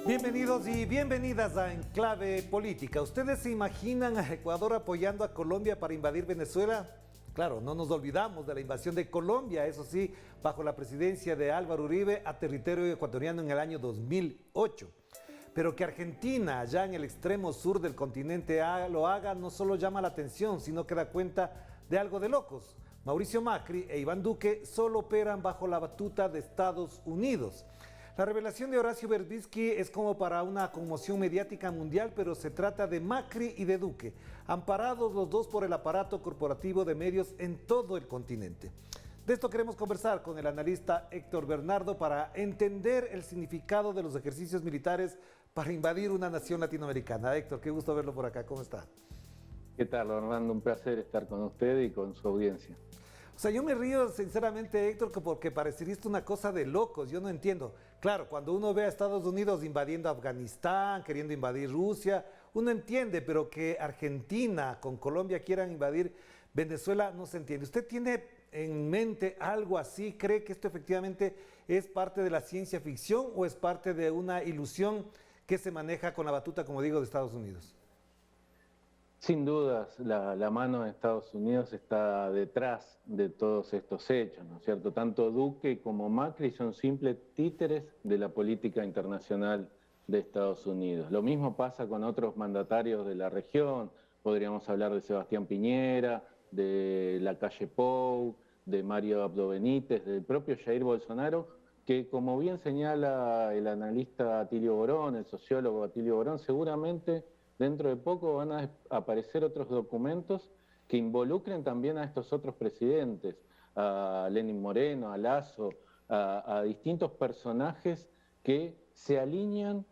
Bienvenidos y bienvenidas a Enclave Política. ¿Ustedes se imaginan a Ecuador apoyando a Colombia para invadir Venezuela? Claro, no nos olvidamos de la invasión de Colombia, eso sí, bajo la presidencia de Álvaro Uribe a territorio ecuatoriano en el año 2008. Pero que Argentina, allá en el extremo sur del continente, lo haga no solo llama la atención, sino que da cuenta de algo de locos. Mauricio Macri e Iván Duque solo operan bajo la batuta de Estados Unidos. La revelación de Horacio Verbitsky es como para una conmoción mediática mundial, pero se trata de Macri y de Duque, amparados los dos por el aparato corporativo de medios en todo el continente. De esto queremos conversar con el analista Héctor Bernardo para entender el significado de los ejercicios militares para invadir una nación latinoamericana. Héctor, qué gusto verlo por acá, ¿cómo está? ¿Qué tal, Orlando? Un placer estar con usted y con su audiencia. O sea, yo me río sinceramente, Héctor, porque parecería esto una cosa de locos, yo no entiendo. Claro, cuando uno ve a Estados Unidos invadiendo Afganistán, queriendo invadir Rusia, uno entiende, pero que Argentina con Colombia quieran invadir Venezuela no se entiende. ¿Usted tiene en mente algo así? ¿Cree que esto efectivamente es parte de la ciencia ficción o es parte de una ilusión que se maneja con la batuta, como digo, de Estados Unidos? Sin dudas, la mano de Estados Unidos está detrás de todos estos hechos, ¿no es cierto? Tanto Duque como Macri son simples títeres de la política internacional de Estados Unidos. Lo mismo pasa con otros mandatarios de la región, podríamos hablar de Sebastián Piñera, de Lacalle Pou, de Mario Abdo Benítez, del propio Jair Bolsonaro, que como bien señala el analista Atilio Borón, el sociólogo Atilio Borón, seguramente dentro de poco van a aparecer otros documentos que involucren también a estos otros presidentes, a Lenín Moreno, a Lasso, a distintos personajes que se alinean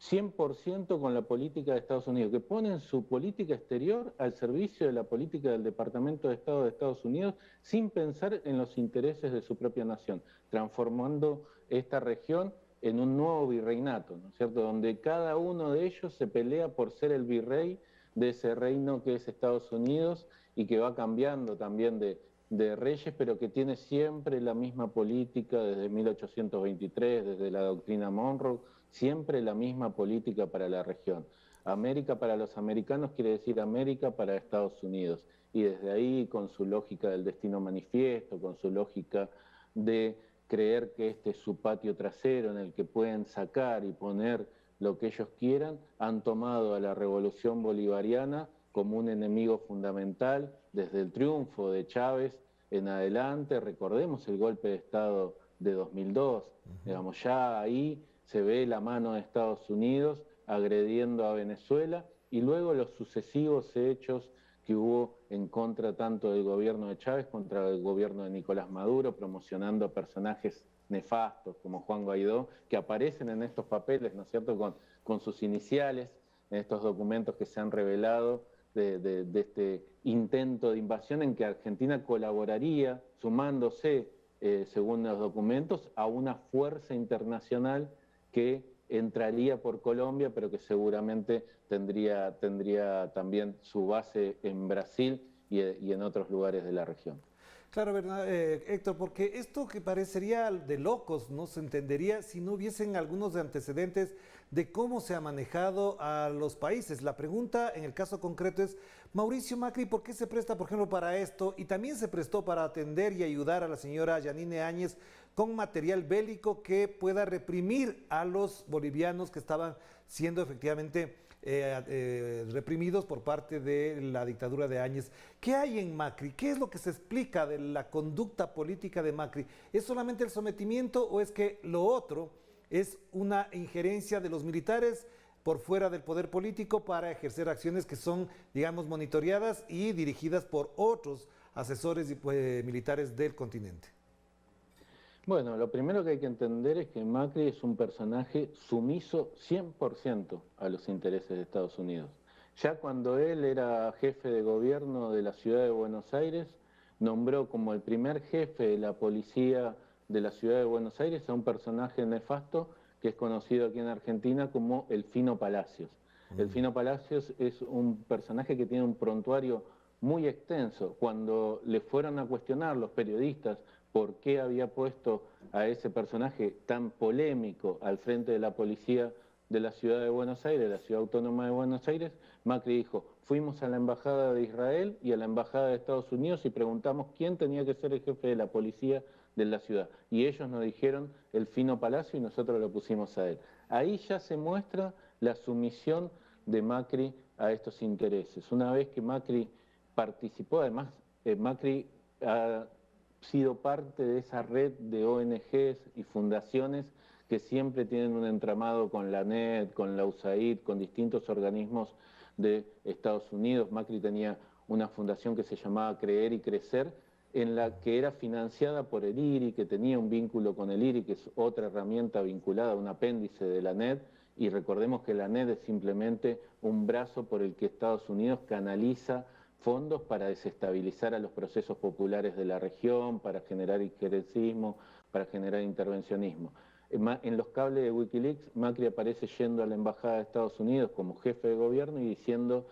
100% con la política de Estados Unidos, que ponen su política exterior al servicio de la política del Departamento de Estado de Estados Unidos sin pensar en los intereses de su propia nación, transformando esta región en un nuevo virreinato, ¿no es cierto?, donde cada uno de ellos se pelea por ser el virrey de ese reino que es Estados Unidos y que va cambiando también de reyes, pero que tiene siempre la misma política desde 1823, desde la doctrina Monroe, siempre la misma política para la región. América para los americanos quiere decir América para Estados Unidos, y desde ahí, con su lógica del destino manifiesto, con su lógica de creer que este es su patio trasero en el que pueden sacar y poner lo que ellos quieran, han tomado a la revolución bolivariana como un enemigo fundamental desde el triunfo de Chávez en adelante. Recordemos el golpe de Estado de 2002, digamos, ya ahí se ve la mano de Estados Unidos agrediendo a Venezuela y luego los sucesivos hechos que hubo en contra tanto del gobierno de Chávez contra el gobierno de Nicolás Maduro, promocionando personajes nefastos como Juan Guaidó, que aparecen en estos papeles, ¿no es cierto?, con sus iniciales, en estos documentos que se han revelado de este intento de invasión en que Argentina colaboraría, sumándose, según los documentos, a una fuerza internacional que entraría por Colombia, pero que seguramente tendría también su base en Brasil y en otros lugares de la región. Claro, ¿verdad, Héctor? Porque esto que parecería de locos no se entendería si no hubiesen algunos antecedentes de cómo se ha manejado a los países. La pregunta en el caso concreto es, Mauricio Macri, ¿por qué se presta, por ejemplo, para esto? Y también se prestó para atender y ayudar a la señora Yanine Áñez con material bélico que pueda reprimir a los bolivianos que estaban siendo efectivamente reprimidos por parte de la dictadura de Áñez. ¿Qué hay en Macri? ¿Qué es lo que se explica de la conducta política de Macri? ¿Es solamente el sometimiento o es que lo otro es una injerencia de los militares por fuera del poder político para ejercer acciones que son, digamos, monitoreadas y dirigidas por otros asesores militares del continente? Bueno, lo primero que hay que entender es que Macri es un personaje sumiso 100% a los intereses de Estados Unidos. Ya cuando él era jefe de gobierno de la ciudad de Buenos Aires, nombró como el primer jefe de la policía de la ciudad de Buenos Aires a un personaje nefasto que es conocido aquí en Argentina como el Fino Palacios. El Fino Palacios es un personaje que tiene un prontuario muy extenso. Cuando le fueron a cuestionar los periodistas por qué había puesto a ese personaje tan polémico al frente de la policía de la ciudad de Buenos Aires, la ciudad autónoma de Buenos Aires, Macri dijo, fuimos a la embajada de Israel y a la embajada de Estados Unidos y preguntamos quién tenía que ser el jefe de la policía de la ciudad. Y ellos nos dijeron el Fino Palacio y nosotros lo pusimos a él. Ahí ya se muestra la sumisión de Macri a estos intereses. Una vez que Macri participó, además Macri ha sido parte de esa red de ONGs y fundaciones que siempre tienen un entramado con la ANED, con la USAID, con distintos organismos de Estados Unidos. Macri tenía una fundación que se llamaba Creer y Crecer, en la que era financiada por el IRI, que tenía un vínculo con el IRI, que es otra herramienta vinculada, un apéndice de la ANED, y recordemos que la ANED es simplemente un brazo por el que Estados Unidos canaliza fondos para desestabilizar a los procesos populares de la región, para generar injerencismo, para generar intervencionismo. En los cables de Wikileaks, Macri aparece yendo a la Embajada de Estados Unidos como jefe de gobierno y diciendo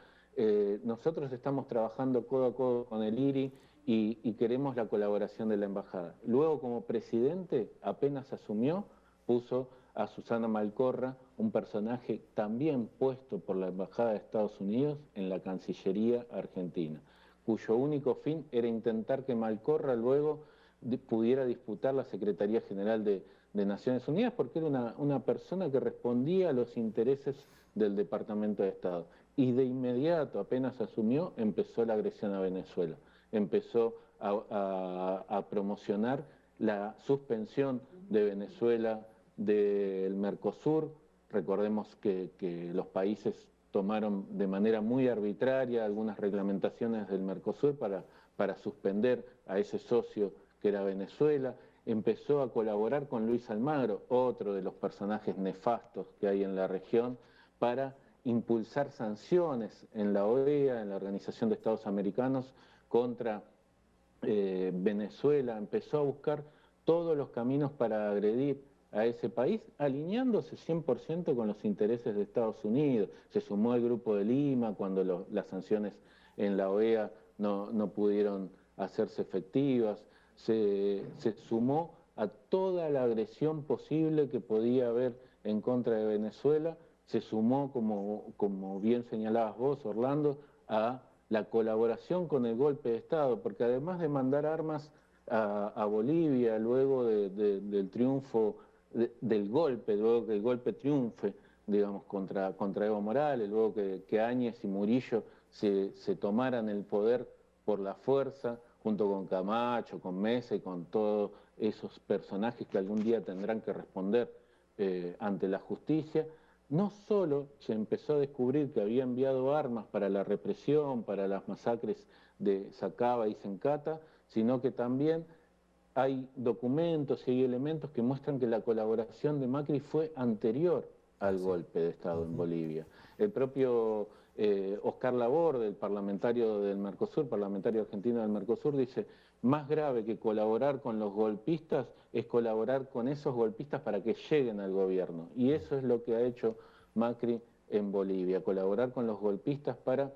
nosotros estamos trabajando codo a codo con el IRI y queremos la colaboración de la Embajada. Luego, como presidente, apenas asumió, puso a Susana Malcorra, un personaje también puesto por la Embajada de Estados Unidos en la Cancillería argentina, cuyo único fin era intentar que Malcorra luego pudiera disputar la Secretaría General de Naciones Unidas, porque era una persona que respondía a los intereses del Departamento de Estado. Y de inmediato, apenas asumió, empezó la agresión a Venezuela. Empezó a promocionar la suspensión de Venezuela del Mercosur. Recordemos que los países tomaron de manera muy arbitraria algunas reglamentaciones del Mercosur para suspender a ese socio que era Venezuela. Empezó a colaborar con Luis Almagro, otro de los personajes nefastos que hay en la región, para impulsar sanciones en la OEA, en la Organización de Estados Americanos, contra Venezuela. Empezó a buscar todos los caminos para agredir a ese país, alineándose 100% con los intereses de Estados Unidos. Se sumó al Grupo de Lima cuando las sanciones en la OEA no pudieron hacerse efectivas. Se sumó a toda la agresión posible que podía haber en contra de Venezuela, se sumó, como bien señalabas vos, Orlando, a la colaboración con el golpe de Estado, porque además de mandar armas a Bolivia luego del triunfo del golpe, luego que el golpe triunfe, digamos, contra Evo Morales, luego que Áñez y Murillo se tomaran el poder por la fuerza, junto con Camacho, con Mesa y con todos esos personajes que algún día tendrán que responder ante la justicia. No solo se empezó a descubrir que había enviado armas para la represión, para las masacres de Sacaba y Sencata, sino que también hay documentos y hay elementos que muestran que la colaboración de Macri fue anterior al golpe de Estado en Bolivia. El propio Oscar Laborde, el parlamentario del Mercosur, parlamentario argentino del Mercosur, dice: más grave que colaborar con los golpistas es colaborar con esos golpistas para que lleguen al gobierno. Y eso es lo que ha hecho Macri en Bolivia, colaborar con los golpistas para,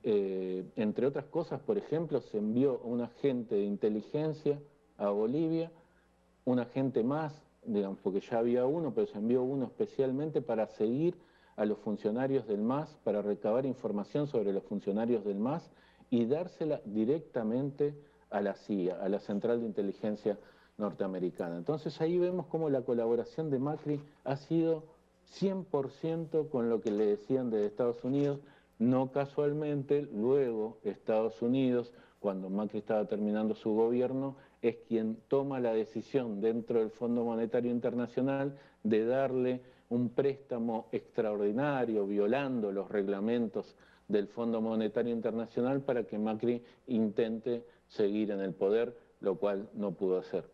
entre otras cosas, por ejemplo, se envió un agente de inteligencia a Bolivia, un agente más, digamos, porque ya había uno, pero se envió uno especialmente para seguir a los funcionarios del MAS, para recabar información sobre los funcionarios del MAS y dársela directamente a la CIA, a la Central de Inteligencia Norteamericana. Entonces ahí vemos cómo la colaboración de Macri ha sido 100% con lo que le decían de Estados Unidos. No casualmente, luego Estados Unidos, cuando Macri estaba terminando su gobierno, es quien toma la decisión dentro del Fondo Monetario Internacional de darle un préstamo extraordinario, violando los reglamentos del Fondo Monetario Internacional, para que Macri intente seguir en el poder, lo cual no pudo hacer.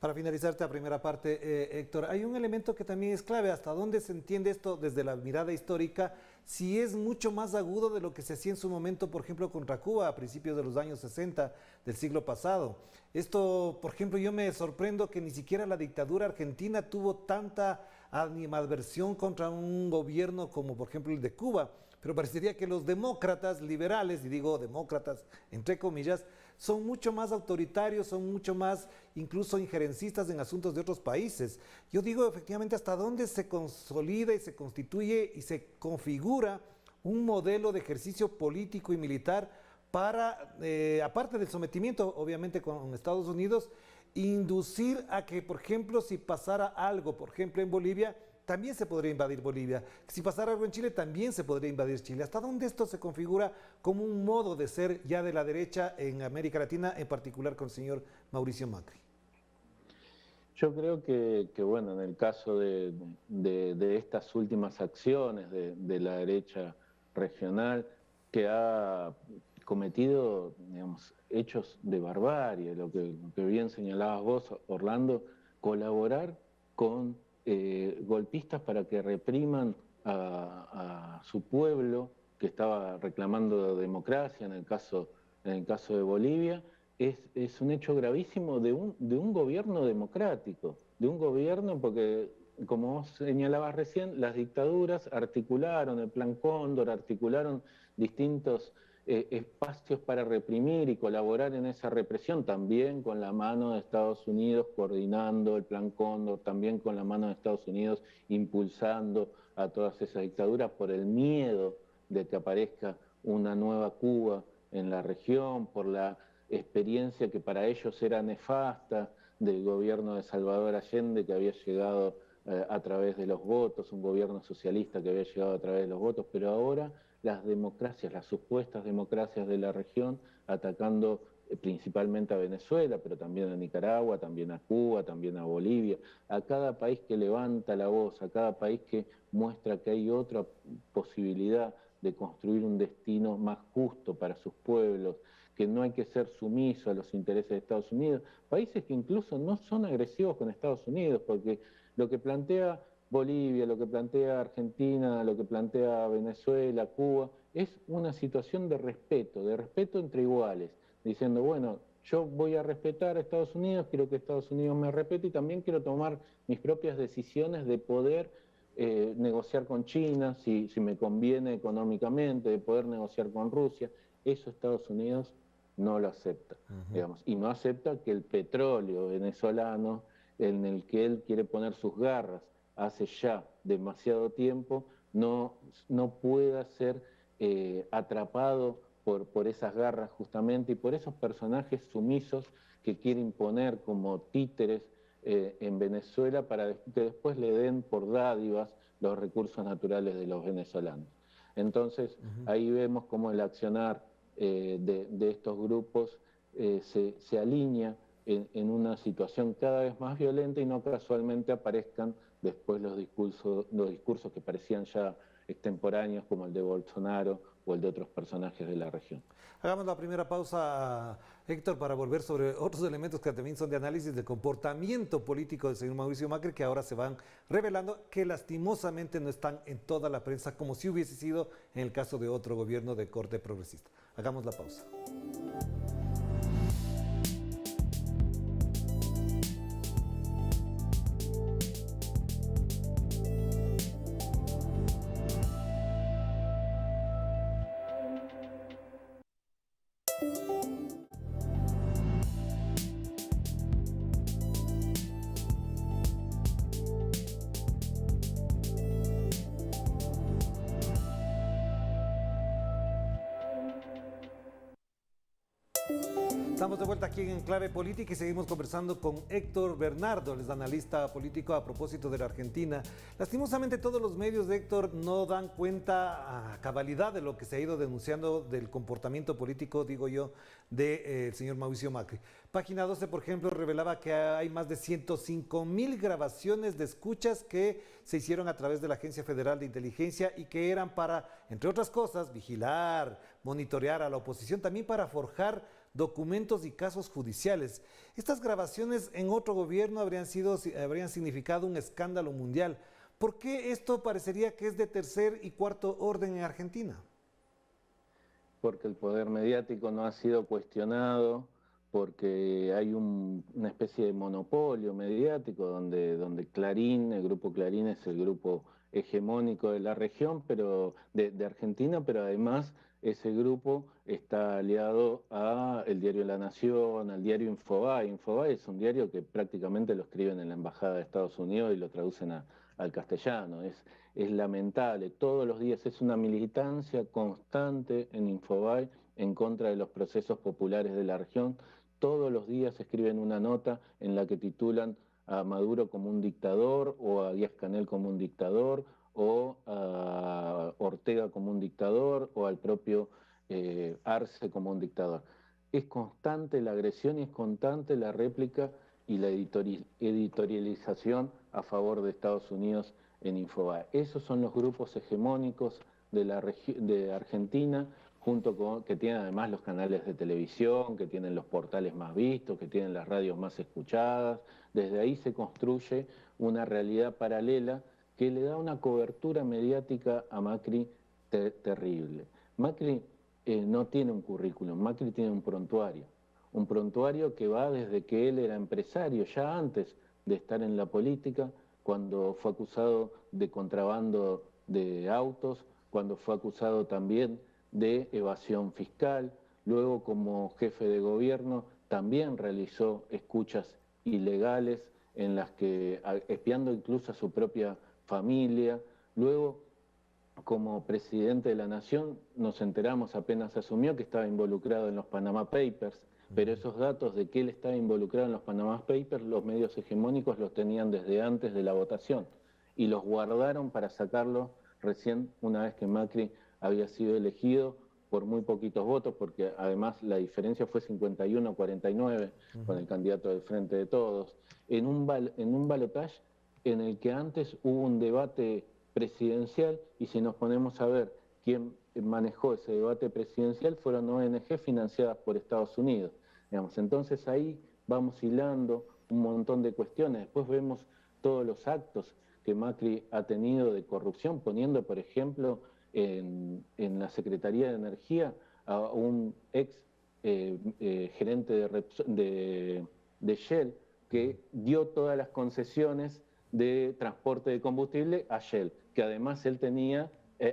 Para finalizar esta primera parte, Héctor, hay un elemento que también es clave: hasta dónde se entiende esto desde la mirada histórica, si es mucho más agudo de lo que se hacía en su momento, por ejemplo, contra Cuba a principios de los años 60 del siglo pasado. Esto, por ejemplo, yo me sorprendo que ni siquiera la dictadura argentina tuvo tanta animadversión contra un gobierno como, por ejemplo, el de Cuba, pero parecería que los demócratas liberales, y digo demócratas entre comillas, son mucho más autoritarios, son mucho más incluso injerencistas en asuntos de otros países. Yo digo efectivamente hasta dónde se consolida y se constituye y se configura un modelo de ejercicio político y militar para, aparte del sometimiento obviamente con Estados Unidos, inducir a que, por ejemplo, si pasara algo, por ejemplo, en Bolivia, también se podría invadir Bolivia. Si pasara algo en Chile, también se podría invadir Chile. ¿Hasta dónde esto se configura como un modo de ser ya de la derecha en América Latina, en particular con el señor Mauricio Macri? Yo creo que bueno, en el caso de estas últimas acciones de la derecha regional, que ha cometido, digamos, hechos de barbarie, lo que bien señalabas vos, Orlando, colaborar con golpistas para que repriman a su pueblo que estaba reclamando democracia, en el caso de Bolivia, es un hecho gravísimo de un gobierno democrático, de un gobierno porque, como vos señalabas recién, las dictaduras articularon el Plan Cóndor, articularon distintos espacios para reprimir y colaborar en esa represión, también con la mano de Estados Unidos coordinando el Plan Cóndor, también con la mano de Estados Unidos impulsando a todas esas dictaduras por el miedo de que aparezca una nueva Cuba en la región, por la experiencia que para ellos era nefasta del gobierno de Salvador Allende, que había llegado a través de los votos, un gobierno socialista que había llegado a través de los votos, pero ahora las democracias, las supuestas democracias de la región, atacando principalmente a Venezuela, pero también a Nicaragua, también a Cuba, también a Bolivia, a cada país que levanta la voz, a cada país que muestra que hay otra posibilidad de construir un destino más justo para sus pueblos, que no hay que ser sumiso a los intereses de Estados Unidos, países que incluso no son agresivos con Estados Unidos, porque lo que plantea Bolivia, lo que plantea Argentina, lo que plantea Venezuela, Cuba, es una situación de respeto entre iguales, diciendo, bueno, yo voy a respetar a Estados Unidos, quiero que Estados Unidos me respete y también quiero tomar mis propias decisiones de poder negociar con China, si me conviene económicamente, de poder negociar con Rusia. Eso Estados Unidos no lo acepta, digamos, y no acepta que el petróleo venezolano, en el que él quiere poner sus garras hace ya demasiado tiempo, no pueda ser atrapado por esas garras justamente y por esos personajes sumisos que quiere imponer como títeres en Venezuela para que después le den por dádivas los recursos naturales de los venezolanos. Entonces, ahí vemos cómo el accionar de estos grupos se alinea en una situación cada vez más violenta y no casualmente aparezcan después los discursos que parecían ya extemporáneos como el de Bolsonaro o el de otros personajes de la región. Hagamos la primera pausa, Héctor, para volver sobre otros elementos que también son de análisis del comportamiento político del señor Mauricio Macri, que ahora se van revelando, que lastimosamente no están en toda la prensa, como si hubiese sido en el caso de otro gobierno de corte progresista. Hagamos la pausa. Estamos de vuelta aquí en Clave Política y seguimos conversando con Héctor Bernardo, él es analista político a propósito de la Argentina. Lastimosamente todos los medios de Héctor no dan cuenta a cabalidad de lo que se ha ido denunciando del comportamiento político, digo yo, del señor Mauricio Macri. Página 12, por ejemplo, revelaba que hay más de 105,000 grabaciones de escuchas que se hicieron a través de la Agencia Federal de Inteligencia y que eran para, entre otras cosas, vigilar, monitorear a la oposición, también para forjar documentos y casos judiciales. Estas grabaciones en otro gobierno habrían significado un escándalo mundial. ¿Por qué esto parecería que es de tercer y cuarto orden en Argentina? Porque el poder mediático no ha sido cuestionado, porque hay una especie de monopolio mediático donde Clarín, el grupo Clarín es el grupo hegemónico de la región, pero de Argentina, pero además ese grupo está aliado a el diario La Nación, al diario Infobae. Infobae es un diario que prácticamente lo escriben en la Embajada de Estados Unidos y lo traducen al castellano. Es lamentable, todos los días es una militancia constante en Infobae en contra de los procesos populares de la región. Todos los días escriben una nota en la que titulan a Maduro como un dictador, o a Díaz-Canel como un dictador, o a Ortega como un dictador, o al propio Arce como un dictador. Es constante la agresión y es constante la réplica y la editorialización a favor de Estados Unidos en Infobae. Esos son los grupos hegemónicos de Argentina, junto con que tienen además los canales de televisión, que tienen los portales más vistos, que tienen las radios más escuchadas. Desde ahí se construye una realidad paralela que le da una cobertura mediática a Macri terrible. Macri no tiene un currículum, Macri tiene un prontuario que va desde que él era empresario, ya antes de estar en la política, cuando fue acusado de contrabando de autos, cuando fue acusado también de evasión fiscal, luego como jefe de gobierno también realizó escuchas ilegales en las que, espiando incluso a su propia familia, luego como presidente de la Nación nos enteramos apenas asumió que estaba involucrado en los Panama Papers, pero esos datos de que él estaba involucrado en los Panama Papers, los medios hegemónicos los tenían desde antes de la votación y los guardaron para sacarlo recién una vez que Macri había sido elegido por muy poquitos votos, porque además la diferencia fue 51-49 con el candidato del Frente de Todos, en un balotaje en el que antes hubo un debate presidencial, y si nos ponemos a ver quién manejó ese debate presidencial, fueron ONG financiadas por Estados Unidos. Digamos. Entonces ahí vamos hilando un montón de cuestiones. Después vemos todos los actos que Macri ha tenido de corrupción, poniendo, por ejemplo, en la Secretaría de Energía a un ex gerente de Shell que dio todas las concesiones de transporte de combustible a Shell, que además él tenía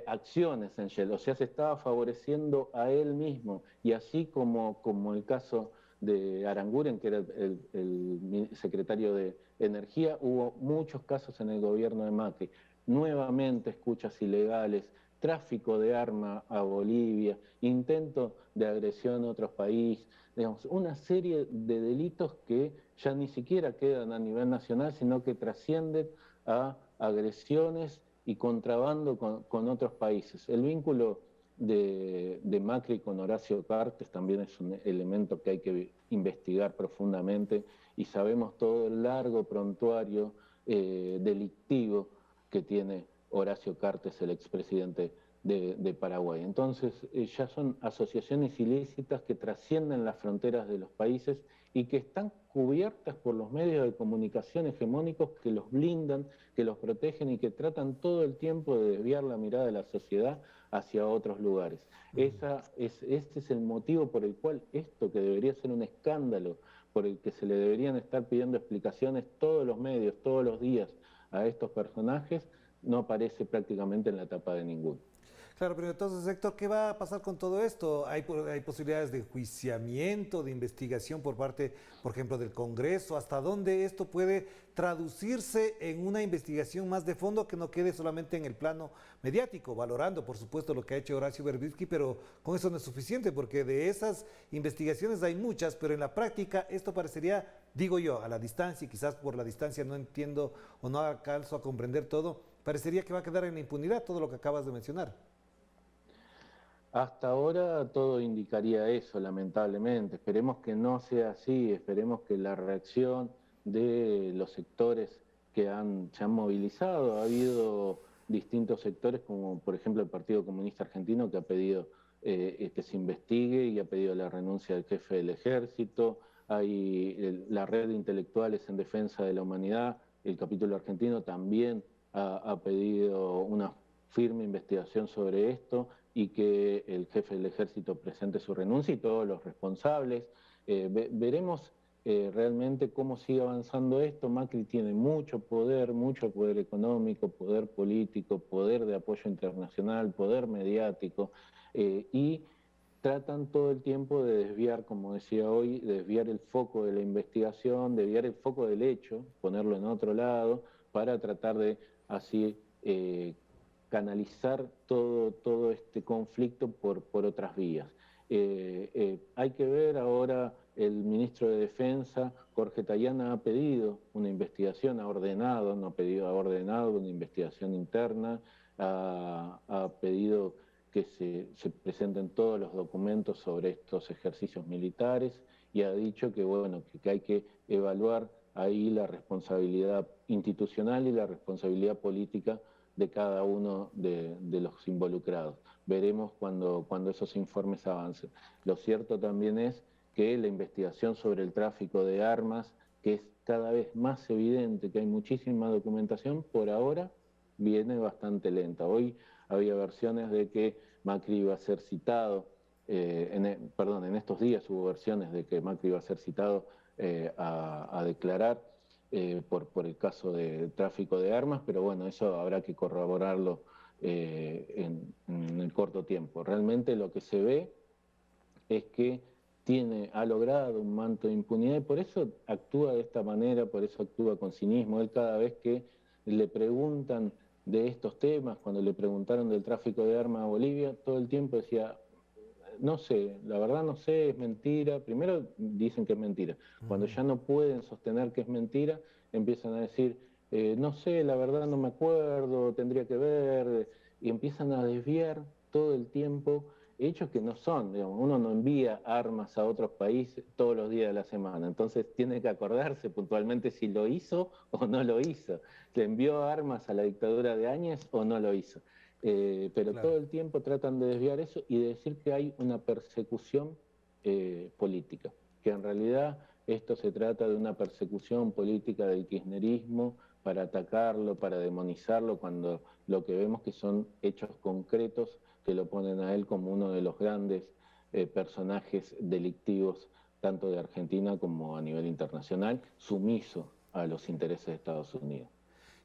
acciones en Shell, o sea, se estaba favoreciendo a él mismo, y así como el caso de Aranguren, que era el secretario de Energía, hubo muchos casos en el gobierno de Macri, nuevamente escuchas ilegales, tráfico de arma a Bolivia, intento de agresión a otros países, digamos, una serie de delitos que ya ni siquiera quedan a nivel nacional, sino que trascienden a agresiones y contrabando con otros países. El vínculo de Macri con Horacio Cartes también es un elemento que hay que investigar profundamente, y sabemos todo el largo prontuario delictivo que tiene Horacio Cartes, el expresidente de Paraguay. Entonces ya son asociaciones ilícitas que trascienden las fronteras de los países y que están cubiertas por los medios de comunicación hegemónicos que los blindan, que los protegen y que tratan todo el tiempo de desviar la mirada de la sociedad hacia otros lugares. Este es el motivo por el cual esto, que debería ser un escándalo, por el que se le deberían estar pidiendo explicaciones todos los medios, todos los días a estos personajes, no aparece prácticamente en la tapa de ninguno. Claro, pero entonces, Héctor, ¿qué va a pasar con todo esto? ¿Hay posibilidades de enjuiciamiento, de investigación por parte, por ejemplo, del Congreso? ¿Hasta dónde esto puede traducirse en una investigación más de fondo que no quede solamente en el plano mediático, valorando, por supuesto, lo que ha hecho Horacio Verbitsky, pero con eso no es suficiente, porque de esas investigaciones hay muchas, pero en la práctica esto parecería, digo yo, a la distancia, y quizás por la distancia no entiendo o no alcanzo a comprender todo, parecería que va a quedar en la impunidad todo lo que acabas de mencionar. Hasta ahora todo indicaría eso, lamentablemente. Esperemos que no sea así, esperemos que la reacción de los sectores que se han movilizado, ha habido distintos sectores, como por ejemplo el Partido Comunista Argentino, que ha pedido que se investigue y ha pedido la renuncia del jefe del ejército, hay la red de intelectuales en defensa de la humanidad, el capítulo argentino también ha pedido una firme investigación sobre esto, y que el jefe del ejército presente su renuncia y todos los responsables. Veremos realmente cómo sigue avanzando esto. Macri tiene mucho poder económico, poder político, poder de apoyo internacional, poder mediático, y tratan todo el tiempo de desviar, como decía hoy, desviar el foco de la investigación, desviar el foco del hecho, ponerlo en otro lado, para tratar de así canalizar todo este conflicto por otras vías. Hay que ver ahora, el ministro de Defensa, Jorge Tayana, ha pedido una investigación, ha ordenado, no ha pedido, ha ordenado una investigación interna, ha pedido que se presenten todos los documentos sobre estos ejercicios militares y ha dicho que, bueno, que hay que evaluar ahí la responsabilidad institucional y la responsabilidad política de cada uno de los involucrados. Veremos cuando esos informes avancen. Lo cierto también es que la investigación sobre el tráfico de armas, que es cada vez más evidente, que hay muchísima documentación, por ahora viene bastante lenta. Hoy había versiones de que Macri iba a ser citado, en estos días hubo versiones de que Macri iba a ser citado a declarar por el caso de tráfico de armas, pero bueno, eso habrá que corroborarlo en el corto tiempo. Realmente lo que se ve es que ha logrado un manto de impunidad y por eso actúa de esta manera, por eso actúa con cinismo. Él, cada vez que le preguntan de estos temas, cuando le preguntaron del tráfico de armas a Bolivia, todo el tiempo decía: no sé, la verdad no sé, es mentira. Primero dicen que es mentira. Cuando ya no pueden sostener que es mentira, empiezan a decir, no sé, la verdad no me acuerdo, tendría que ver, y empiezan a desviar todo el tiempo hechos que no son. Digamos, uno no envía armas a otros países todos los días de la semana, entonces tiene que acordarse puntualmente si lo hizo o no lo hizo. ¿Le envió armas a la dictadura de Áñez o no lo hizo? Pero Claro. todo el tiempo tratan de desviar eso y de decir que hay una persecución política, que en realidad esto se trata de una persecución política del kirchnerismo para atacarlo, para demonizarlo, cuando lo que vemos que son hechos concretos que lo ponen a él como uno de los grandes personajes delictivos, tanto de Argentina como a nivel internacional, sumiso a los intereses de Estados Unidos.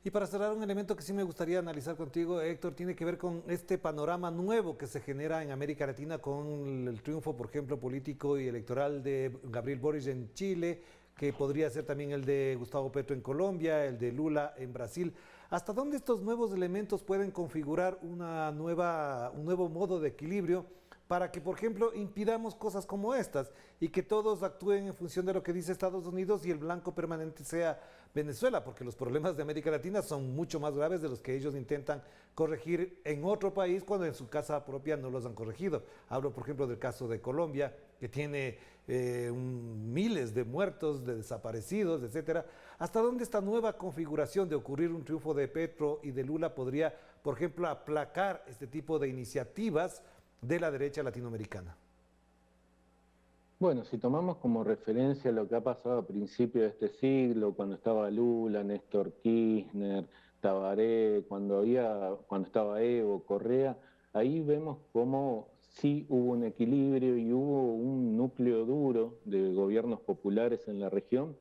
Y para cerrar, un elemento que sí me gustaría analizar contigo, Héctor, tiene que ver con este panorama nuevo que se genera en América Latina con el triunfo, por ejemplo, político y electoral de Gabriel Boric en Chile, que podría ser también el de Gustavo Petro en Colombia, el de Lula en Brasil. ¿Hasta dónde estos nuevos elementos pueden configurar un nuevo modo de equilibrio para que, por ejemplo, impidamos cosas como estas y que todos actúen en función de lo que dice Estados Unidos y el blanco permanente sea Venezuela? Porque los problemas de América Latina son mucho más graves de los que ellos intentan corregir en otro país cuando en su casa propia no los han corregido. Hablo, por ejemplo, del caso de Colombia, que tiene miles de muertos, de desaparecidos, etcétera. ¿Hasta dónde esta nueva configuración de ocurrir un triunfo de Petro y de Lula podría, por ejemplo, aplacar este tipo de iniciativas de la derecha latinoamericana? Bueno, si tomamos como referencia lo que ha pasado a principios de este siglo, cuando estaba Lula, Néstor Kirchner, Tabaré, cuando estaba Evo, Correa, ahí vemos cómo sí hubo un equilibrio y hubo un núcleo duro de gobiernos populares en la región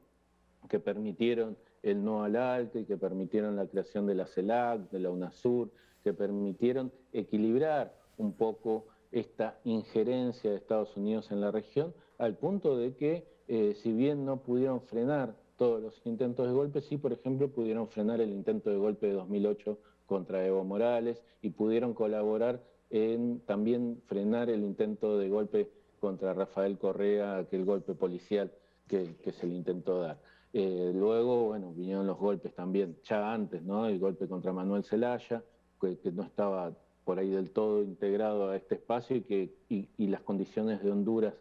que permitieron el no al alto y que permitieron la creación de la CELAC, de la UNASUR, que permitieron equilibrar un poco esta injerencia de Estados Unidos en la región, al punto de que, si bien no pudieron frenar todos los intentos de golpe, sí, por ejemplo, pudieron frenar el intento de golpe de 2008 contra Evo Morales y pudieron colaborar en también frenar el intento de golpe contra Rafael Correa, aquel golpe policial que se le intentó dar. Luego, bueno, vinieron los golpes también, ya antes, ¿no? El golpe contra Manuel Zelaya, que no estaba por ahí del todo integrado a este espacio y las condiciones de Honduras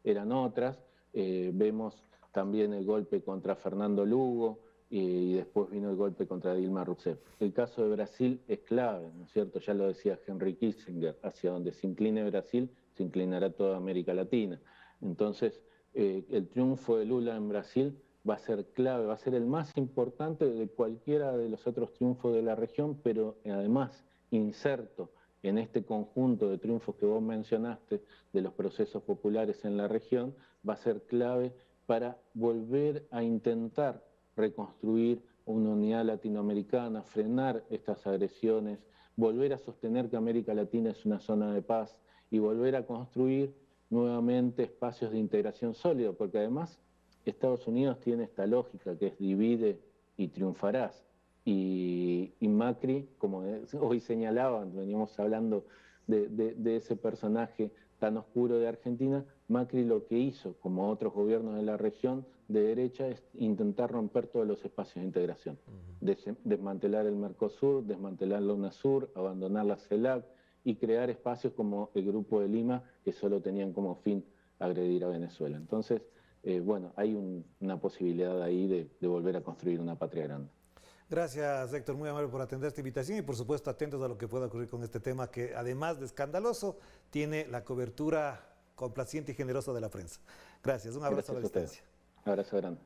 eran otras. Vemos también el golpe contra Fernando Lugo y después vino el golpe contra Dilma Rousseff. El caso de Brasil es clave, ¿no es cierto? Ya lo decía Henry Kissinger, hacia donde se incline Brasil, se inclinará toda América Latina. Entonces, el triunfo de Lula en Brasil va a ser clave, va a ser el más importante de cualquiera de los otros triunfos de la región, pero además inserto en este conjunto de triunfos que vos mencionaste de los procesos populares en la región, va a ser clave para volver a intentar reconstruir una unidad latinoamericana, frenar estas agresiones, volver a sostener que América Latina es una zona de paz y volver a construir nuevamente espacios de integración sólidos, porque además Estados Unidos tiene esta lógica que es divide y triunfarás. Y Macri, como hoy señalaban, veníamos hablando de ese personaje tan oscuro de Argentina, Macri lo que hizo, como otros gobiernos de la región de derecha, es intentar romper todos los espacios de integración. Desmantelar el Mercosur, desmantelar la UNASUR, abandonar la CELAC y crear espacios como el Grupo de Lima, que solo tenían como fin agredir a Venezuela. Entonces, bueno, hay una posibilidad ahí de volver a construir una patria grande. Gracias, Héctor, muy amable por atender esta invitación y por supuesto atentos a lo que pueda ocurrir con este tema que además de escandaloso, tiene la cobertura complaciente y generosa de la prensa. Gracias, un abrazo a la distancia. Un abrazo grande.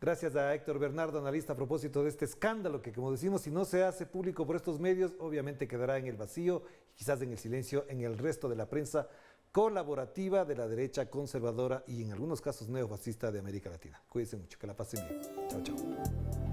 Gracias a Héctor Bernardo, analista a propósito de este escándalo que, como decimos, si no se hace público por estos medios, obviamente quedará en el vacío y quizás en el silencio en el resto de la prensa colaborativa de la derecha conservadora y en algunos casos neofascista de América Latina. Cuídense mucho, que la pasen bien. Chao, chao.